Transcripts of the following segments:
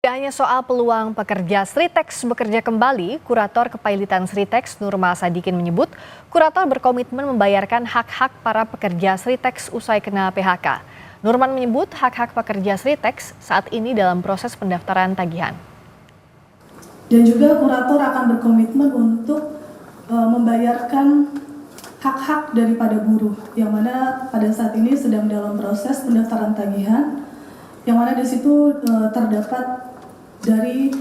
Tidak hanya soal peluang pekerja Sritex bekerja kembali, Kurator Kepailitan Sritex Nurma Sadikin menyebut, Kurator berkomitmen membayarkan hak-hak para pekerja Sritex usai kena PHK. Nurman menyebut hak-hak pekerja Sritex saat ini dalam proses pendaftaran tagihan. Dan juga Kurator akan berkomitmen untuk membayarkan hak-hak daripada buruh, yang mana pada saat ini sedang dalam proses pendaftaran tagihan, yang mana di situ terdapat dari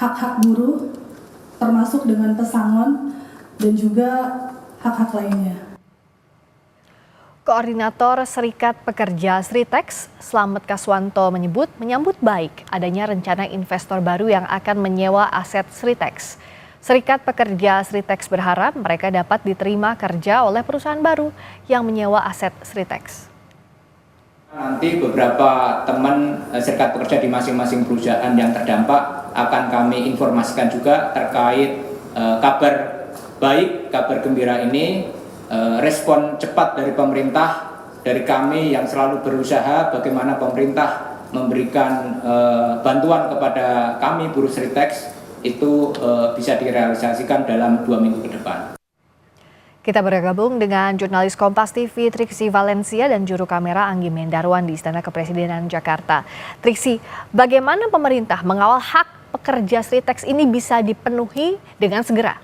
hak-hak buruh, termasuk dengan pesangon dan juga hak-hak lainnya. Koordinator Serikat Pekerja Sritex, Slamet Kaswanto menyambut baik adanya rencana investor baru yang akan menyewa aset Sritex. Serikat Pekerja Sritex berharap mereka dapat diterima kerja oleh perusahaan baru yang menyewa aset Sritex. Nanti beberapa teman serikat pekerja di masing-masing perusahaan yang terdampak akan kami informasikan juga terkait kabar baik, kabar gembira ini, respon cepat dari pemerintah, dari kami yang selalu berusaha bagaimana pemerintah memberikan bantuan kepada kami buruh Sritex itu bisa direalisasikan dalam 2 minggu ke depan. Kita bergabung dengan jurnalis Kompas TV Triksi Valencia dan juru kamera Anggi Mendarwan di Istana Kepresidenan Jakarta. Triksi, bagaimana pemerintah mengawal hak pekerja Sritex ini bisa dipenuhi dengan segera?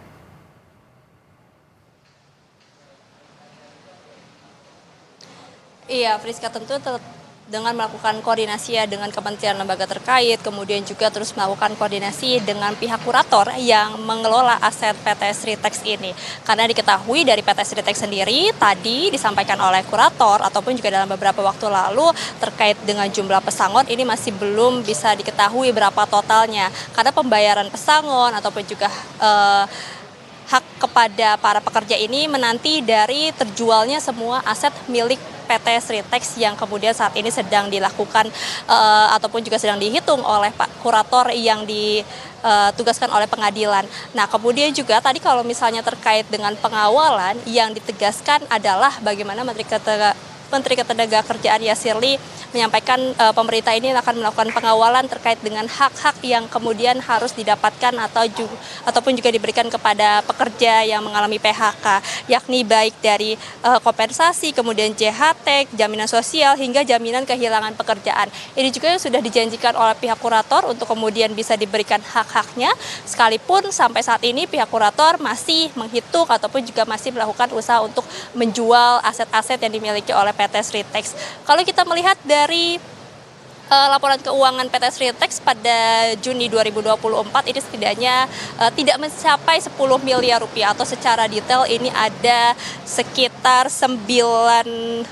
Iya, Friska, tentu dengan melakukan koordinasi ya dengan kementerian lembaga terkait, kemudian juga terus melakukan koordinasi dengan pihak kurator yang mengelola aset PT Sritex ini. Karena diketahui dari PT Sritex sendiri tadi disampaikan oleh kurator ataupun juga dalam beberapa waktu lalu terkait dengan jumlah pesangon ini masih belum bisa diketahui berapa totalnya. Karena pembayaran pesangon ataupun juga hak kepada para pekerja ini menanti dari terjualnya semua aset milik PT Sritex yang kemudian saat ini sedang dilakukan ataupun juga sedang dihitung oleh Pak Kurator yang ditugaskan oleh pengadilan. Nah, kemudian juga tadi kalau misalnya terkait dengan pengawalan yang ditegaskan adalah bagaimana Menteri Ketenagakerjaan Yasirli menyampaikan pemerintah ini akan melakukan pengawalan terkait dengan hak-hak yang kemudian harus didapatkan ataupun juga diberikan kepada pekerja yang mengalami PHK, yakni baik dari kompensasi, kemudian JHT, jaminan sosial, hingga jaminan kehilangan pekerjaan. Ini juga yang sudah dijanjikan oleh pihak kurator untuk kemudian bisa diberikan hak-haknya, sekalipun sampai saat ini pihak kurator masih menghitung ataupun juga masih melakukan usaha untuk menjual aset-aset yang dimiliki oleh PT Sritex. Kalau kita melihat dari laporan keuangan PT Sritex pada Juni 2024 ini setidaknya tidak mencapai 10 miliar rupiah atau secara detail ini ada sekitar 9,65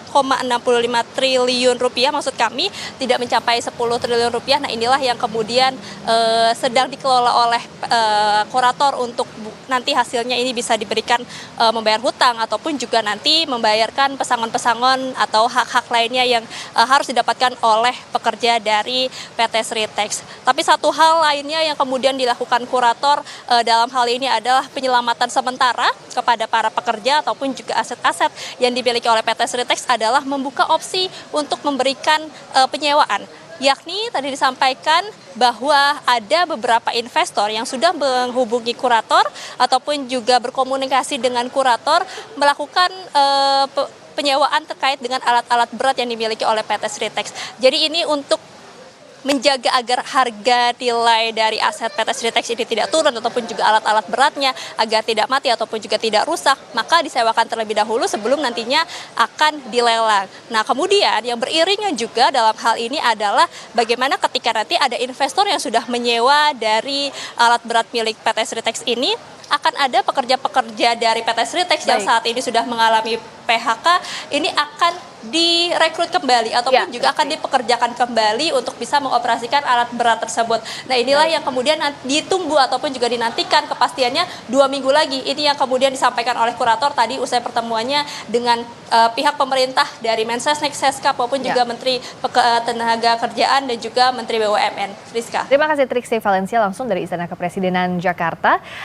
triliun rupiah, maksud kami tidak mencapai 10 triliun rupiah. Nah, inilah yang kemudian sedang dikelola oleh kurator untuk nanti hasilnya ini bisa diberikan membayar hutang ataupun juga nanti membayarkan pesangon-pesangon atau hak-hak lainnya yang harus didapatkan oleh pekerja dari PT Sritex. Tapi satu hal lainnya yang kemudian dilakukan kurator dalam hal ini adalah penyelamatan sementara kepada para pekerja ataupun juga aset-aset yang dimiliki oleh PT Sritex adalah membuka opsi untuk memberikan penyewaan. Yakni tadi disampaikan bahwa ada beberapa investor yang sudah menghubungi kurator ataupun juga berkomunikasi dengan kurator melakukan penyewaan terkait dengan alat-alat berat yang dimiliki oleh PT Sritex. Jadi ini untuk menjaga agar harga nilai dari aset PT Sritex ini tidak turun ataupun juga alat-alat beratnya agar tidak mati ataupun juga tidak rusak, maka disewakan terlebih dahulu sebelum nantinya akan dilelang. Nah, kemudian yang beriringan juga dalam hal ini adalah bagaimana ketika nanti ada investor yang sudah menyewa dari alat berat milik PT Sritex ini, akan ada pekerja-pekerja dari PT Sritex yang saat ini sudah mengalami PHK ini akan direkrut kembali ataupun juga akan dipekerjakan kembali untuk bisa mengoperasikan alat berat tersebut. Nah, inilah yang kemudian ditunggu ataupun juga dinantikan kepastiannya 2 minggu lagi. Ini yang kemudian disampaikan oleh kurator tadi usai pertemuannya dengan pihak pemerintah dari Mensesnek, Seskap maupun juga Menteri Ketenagakerjaan dan juga Menteri BUMN. Rizka. Terima kasih Triksi Valencia langsung dari Istana Kepresidenan Jakarta.